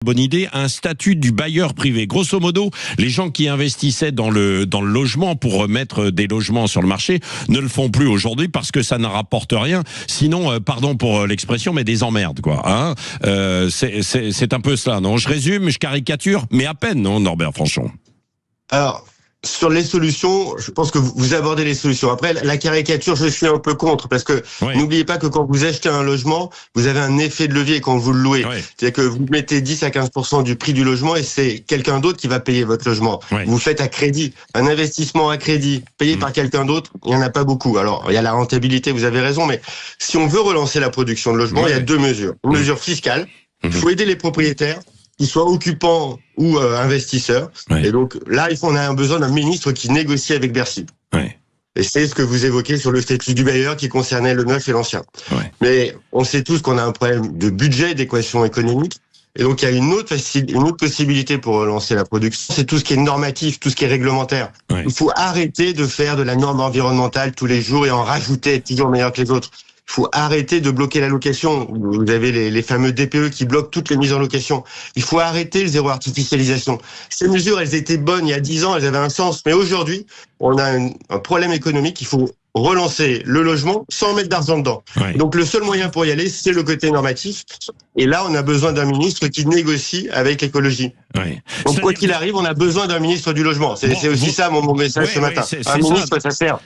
Bonne idée, un statut du bailleur privé. Grosso modo, les gens qui investissaient dans le logement pour remettre des logements sur le marché ne le font plus aujourd'hui parce que ça ne rapporte rien. Sinon, pardon pour l'expression, mais des emmerdes, quoi. Hein, c'est un peu cela, non? Je résume, je caricature, mais à peine, non, Norbert Franchon? Alors, sur les solutions, je pense que vous abordez les solutions. Après, la caricature, je suis un peu contre, parce que n'oubliez pas que quand vous achetez un logement, vous avez un effet de levier quand vous le louez. C'est-à-dire que vous mettez 10 à 15% du prix du logement et c'est quelqu'un d'autre qui va payer votre logement. Vous faites à crédit. Un investissement à crédit payé par quelqu'un d'autre, il n'y en a pas beaucoup. Alors, il y a la rentabilité, vous avez raison, mais si on veut relancer la production de logements, il y a deux mesures. Une mesure fiscale, il faut aider les propriétaires, qu'ils soient occupants ou investisseurs. Et donc là, on a besoin d'un ministre qui négocie avec Bercy. Et c'est ce que vous évoquez sur le statut du bailleur qui concernait le neuf et l'ancien. Mais on sait tous qu'on a un problème de budget, d'équation économique. Et donc il y a une autre possibilité pour relancer la production, c'est tout ce qui est normatif, tout ce qui est réglementaire. Il faut arrêter de faire de la norme environnementale tous les jours et en rajouter, être toujours meilleur que les autres. Il faut arrêter de bloquer la location. Vous avez les fameux DPE qui bloquent toutes les mises en location. Il faut arrêter le zéro artificialisation. Ces mesures, elles étaient bonnes il y a 10 ans, elles avaient un sens. Mais aujourd'hui, on a un problème économique. Il faut relancer le logement sans mettre d'argent dedans. Donc le seul moyen pour y aller, c'est le côté normatif. Et là, on a besoin d'un ministre qui négocie avec l'écologie. Donc quoi qu'il arrive, on a besoin d'un ministre du logement. C'est aussi ça mon message ce matin. Un ministre, ça sert.